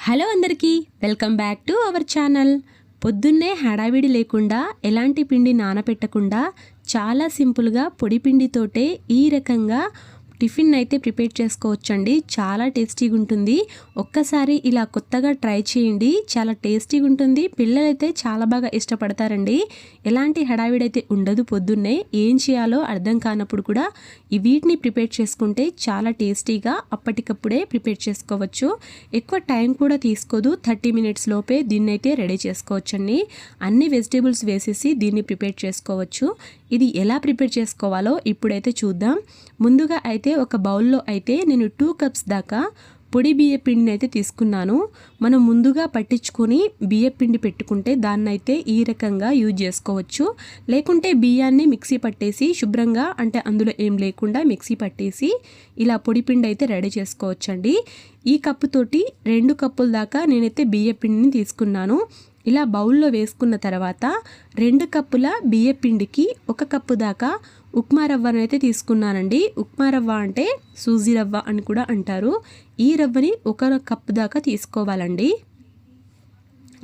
Hello అందరికీ welcome back to our channel. పొద్దున్నే హడావిడి లేకుండా ఎలాంటి పిండి నానపెట్టకుండా చాలా సింపుల్గా పొడి పిండితోటే ఈ రకంగా టిఫిన్ అయితే ప్రిపేర్ చేసుకోవచ్చండి. చాలా టేస్టీగా ఉంటుంది. ఒక్కసారి ఇలా కొత్తగా ట్రై చేయండి, చాలా టేస్టీగా ఉంటుంది. పిల్లలైతే చాలా బాగా ఇష్టపడతారండి. ఎలాంటి హడావిడి అయితే ఉండదు. పొద్దున్నే ఏం చేయాలో అర్థం కానప్పుడు కూడా వీటిని ప్రిపేర్ చేసుకుంటే చాలా టేస్టీగా అప్పటికప్పుడే ప్రిపేర్ చేసుకోవచ్చు. ఎక్కువ టైం కూడా తీసుకోదు. 30 మినిట్స్ లోపే దీన్ని అయితే రెడీ చేసుకోవచ్చండి. అన్ని వెజిటేబుల్స్ వేసేసి దీన్ని ప్రిపేర్ చేసుకోవచ్చు. ఇది ఎలా ప్రిపేర్ చేసుకోవాలో ఇప్పుడైతే చూద్దాం. ముందుగా అయితే ఒక బౌల్లో అయితే నేను 2 కప్స్ దాకా పొడి బియ్య పిండిని అయితే తీసుకున్నాను. మనం ముందుగా పట్టించుకొని బియ్య పిండి పెట్టుకుంటే దాన్ని అయితే ఈ రకంగా యూజ్ చేసుకోవచ్చు. లేకుంటే బియ్యాన్ని మిక్సీ పట్టేసి శుభ్రంగా, అంటే అందులో ఏం లేకుండా మిక్సీ పట్టేసి ఇలా పొడి పిండి అయితే రెడీ చేసుకోవచ్చండి. ఈ కప్పుతోటి 2 కప్పుల దాకా నేనైతే బియ్య పిండిని తీసుకున్నాను. ఇలా బౌల్లో వేసుకున్న తర్వాత 2 కప్పుల బియ్య పిండికి 1 కప్పు దాకా ఉప్మా రవ్వను అయితే తీసుకున్నానండి. ఉప్మా రవ్వ అంటే సూజీ రవ్వ అని కూడా అంటారు. ఈ రవ్వని 1 కప్పు దాకా తీసుకోవాలండి.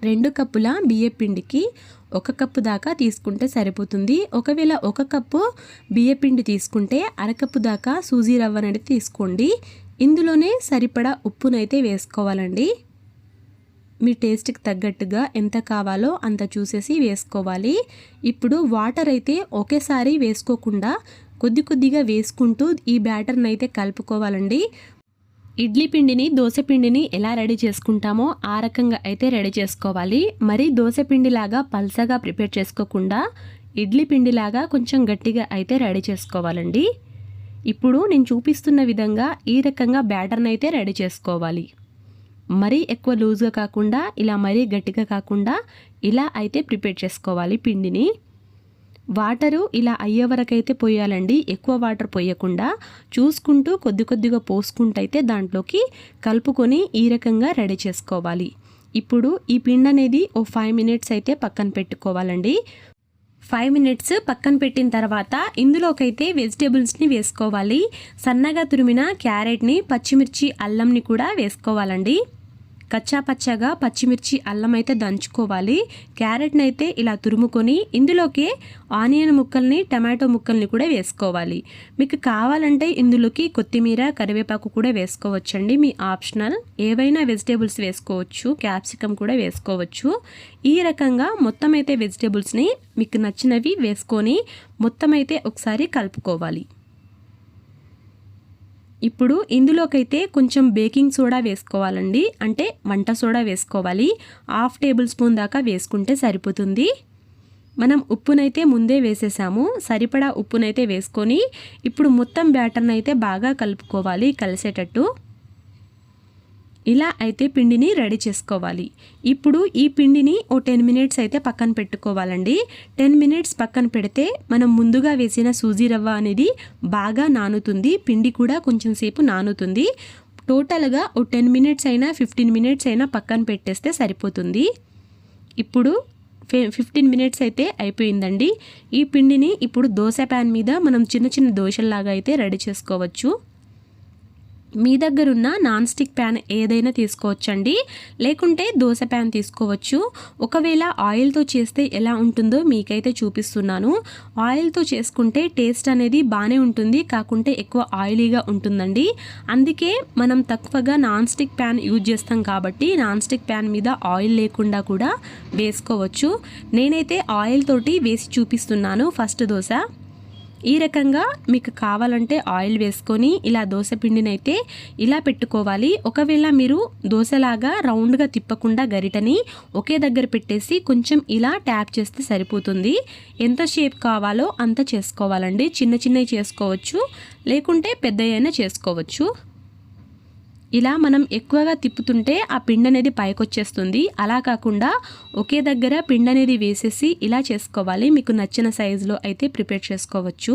2 కప్పుల బియ్య పిండికి 1 కప్పు దాకా తీసుకుంటే సరిపోతుంది. ఒకవేళ 1 కప్పు బియ్య పిండి తీసుకుంటే అరకప్పు దాకా సూజీ రవ్వను అయితే తీసుకోండి. ఇందులోనే సరిపడా ఉప్పునైతే వేసుకోవాలండి. మీ టేస్ట్కి తగ్గట్టుగా ఎంత కావాలో అంత చూసేసి వేసుకోవాలి. ఇప్పుడు వాటర్ అయితే ఒకేసారి వేసుకోకుండా కొద్ది కొద్దిగా వేసుకుంటూ ఈ బ్యాటర్ని అయితే కలుపుకోవాలండి. ఇడ్లీ పిండిని, దోశ పిండిని ఎలా రెడీ చేసుకుంటామో ఆ రకంగా అయితే రెడీ చేసుకోవాలి. మరి దోశ పిండిలాగా పల్సగా ప్రిపేర్ చేసుకోకుండా ఇడ్లీ పిండిలాగా కొంచెం గట్టిగా అయితే రెడీ చేసుకోవాలండి. ఇప్పుడు నేను చూపిస్తున్న విధంగా ఈ రకంగా బ్యాటర్ని అయితే రెడీ చేసుకోవాలి. మరీ ఎక్కువ లూజ్గా కాకుండా, ఇలా మరీ గట్టిగా కాకుండా ఇలా అయితే ప్రిపేర్ చేసుకోవాలి పిండిని. వాటరు ఇలా అయ్యే వరకు అయితే పోయాలండి. ఎక్కువ వాటర్ పోయకుండా చూసుకుంటూ కొద్ది కొద్దిగా పోసుకుంటూ అయితే దాంట్లోకి కలుపుకొని ఈ రకంగా రెడీ చేసుకోవాలి. ఇప్పుడు ఈ పిండి అనేది 5 మినిట్స్ అయితే పక్కన పెట్టుకోవాలండి. 5 మినిట్స్ పక్కన పెట్టిన తర్వాత ఇందులోకైతే వెజిటేబుల్స్ని వేసుకోవాలి. సన్నగా తురిమిన క్యారెట్ని, పచ్చిమిర్చి, అల్లంని కూడా వేసుకోవాలండి. కచ్చా పచ్చగా పచ్చిమిర్చి, అల్లం అయితే దంచుకోవాలి. క్యారెట్ని అయితే ఇలా తురుముకొని ఇందులోకి ఆనియన్ ముక్కల్ని, టమాటో ముక్కల్ని కూడా వేసుకోవాలి. మీకు కావాలంటే ఇందులోకి కొత్తిమీర, కరివేపాకు కూడా వేసుకోవచ్చండి. మీ ఆప్షనల్. ఏవైనా వెజిటేబుల్స్ వేసుకోవచ్చు. క్యాప్సికమ్ కూడా వేసుకోవచ్చు. ఈ రకంగా మొత్తం అయితే వెజిటేబుల్స్ని మీకు నచ్చినవి వేసుకొని మొత్తం అయితే ఒకసారి కలుపుకోవాలి. ఇప్పుడు ఇందులోకైతే కొంచెం బేకింగ్ సోడా వేసుకోవాలండి. అంటే వంట సోడా వేసుకోవాలి. 1/2 టేబుల్ స్పూన్ దాకా వేసుకుంటే సరిపోతుంది. మనం ఉప్పునైతే ముందే వేసేసాము. సరిపడా ఉప్పునైతే వేసుకొని ఇప్పుడు మొత్తం బ్యాటర్ని అయితే బాగా కలుపుకోవాలి కలిసేటట్టు. ఇలా అయితే పిండిని రెడీ చేసుకోవాలి. ఇప్పుడు ఈ పిండిని 10 మినిట్స్ అయితే పక్కన పెట్టుకోవాలండి. 10 మినిట్స్ పక్కన పెడితే మనం ముందుగా వేసిన సూజీ రవ్వ అనేది బాగా నానుతుంది. పిండి కూడా కొంచెం సేపు నానుతుంది. టోటల్గా 10 మినిట్స్ అయినా 15 మినిట్స్ అయినా పక్కన పెట్టేస్తే సరిపోతుంది. ఇప్పుడు 15 మినిట్స్ అయితే అయిపోయిందండి. ఈ పిండిని ఇప్పుడు దోశ ప్యాన్ మీద మనం చిన్న చిన్న దోశల్లాగా అయితే రెడీ చేసుకోవచ్చు. మీ దగ్గర ఉన్న నాన్ స్టిక్ ప్యాన్ ఏదైనా తీసుకోవచ్చండి. లేకుంటే దోశ ప్యాన్ తీసుకోవచ్చు. ఒకవేళ ఆయిల్తో చేస్తే ఎలా ఉంటుందో మీకైతే చూపిస్తున్నాను. ఆయిల్తో చేసుకుంటే టేస్ట్ అనేది బాగానే ఉంటుంది, కాకుంటే ఎక్కువ ఆయిలీగా ఉంటుందండి. అందుకే మనం తక్కువగా నాన్ స్టిక్ ప్యాన్ యూజ్ చేస్తాం కాబట్టి నాన్ స్టిక్ ప్యాన్ మీద ఆయిల్ లేకుండా కూడా వేసుకోవచ్చు. నేనైతే ఆయిల్ తోటి వేసి చూపిస్తున్నాను ఫస్ట్ దోశ. ఈ రకంగా మీకు కావాలంటే ఆయిల్ వేసుకొని ఇలా దోశ పిండిని అయితే ఇలా పెట్టుకోవాలి. ఒకవేళ మీరు దోశలాగా రౌండ్గా తిప్పకుండా గరిటని ఒకే దగ్గర పెట్టేసి కొంచెం ఇలా ట్యాప్ చేస్తే సరిపోతుంది. ఎంత షేప్ కావాలో అంత చేసుకోవాలండి. చిన్న చిన్నవి చేసుకోవచ్చు, లేకుంటే పెద్దయైనా చేసుకోవచ్చు. ఇలా మనం ఎక్కువగా తిప్పుతుంటే ఆ పిండి అనేది పైకి వచ్చేస్తుంది. అలా కాకుండా ఒకే దగ్గర పిండి అనేది వేసేసి ఇలా చేసుకోవాలి. మీకు నచ్చిన సైజులో అయితే ప్రిపేర్ చేసుకోవచ్చు.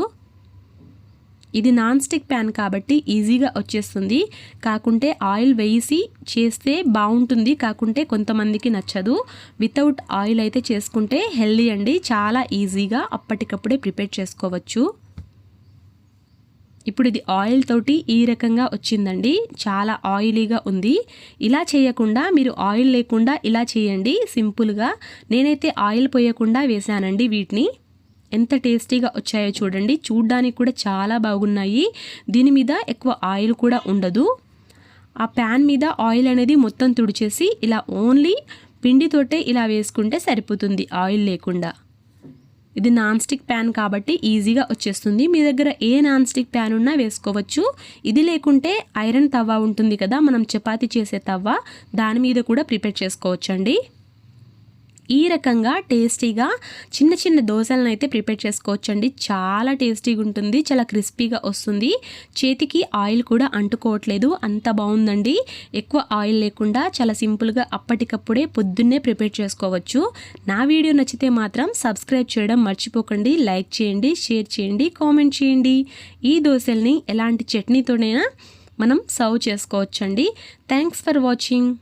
ఇది నాన్ స్టిక్ ప్యాన్ కాబట్టి ఈజీగా వచ్చేస్తుంది. కాకుంటే ఆయిల్ వేసి చేస్తే బాగుంటుంది, కాకుంటే కొంతమందికి నచ్చదు. వితౌట్ ఆయిల్ అయితే చేసుకుంటే హెల్దీ అండి. చాలా ఈజీగా అప్పటికప్పుడే ప్రిపేర్ చేసుకోవచ్చు. ఇప్పుడు ఇది ఆయిల్ తోటి ఈ రకంగా వచ్చిందండి, చాలా ఆయిలీగా ఉంది. ఇలా చేయకుండా మీరు ఆయిల్ లేకుండా ఇలా చేయండి సింపుల్గా. నేనైతే ఆయిల్ పోయకుండా వేసానండి వీటిని. ఎంత టేస్టీగా వచ్చాయో చూడండి, చూడ్డానికి కూడా చాలా బాగున్నాయి. దీని మీద ఎక్కువ ఆయిల్ కూడా ఉండదు. ఆ ప్యాన్ మీద ఆయిల్ అనేది మొత్తం తుడిచేసి ఇలా ఓన్లీ పిండితోటే ఇలా వేసుకుంటే సరిపోతుంది ఆయిల్ లేకుండా. ఇది నాన్ స్టిక్ ప్యాన్ కాబట్టి ఈజీగా వచ్చేస్తుంది. మీ దగ్గర ఏ నాన్ స్టిక్ ప్యాన్ ఉన్నా వేసుకోవచ్చు. ఇది లేకుంటే ఐరన్ తవ్వ ఉంటుంది కదా, మనం చపాతీ చేసే తవ్వ, దాని మీద కూడా ప్రిపేర్ చేసుకోవచ్చండి. ఈ రకంగా టేస్టీగా చిన్న చిన్న దోశలను అయితే ప్రిపేర్ చేసుకోవచ్చండి. చాలా టేస్టీగా ఉంటుంది, చాలా క్రిస్పీగా వస్తుంది. చేతికి ఆయిల్ కూడా అంటుకోవట్లేదు, అంత బాగుందండి. ఎక్కువ ఆయిల్ లేకుండా చాలా సింపుల్గా అప్పటికప్పుడే పొద్దున్నే ప్రిపేర్ చేసుకోవచ్చు. నా వీడియో నచ్చితే మాత్రం సబ్స్క్రైబ్ చేయడం మర్చిపోకండి. లైక్ చేయండి, షేర్ చేయండి, కామెంట్ చేయండి. ఈ దోశల్ని ఎలాంటి చట్నీతోనైనా మనం సర్వ్ చేసుకోవచ్చండి. Thanks for watching.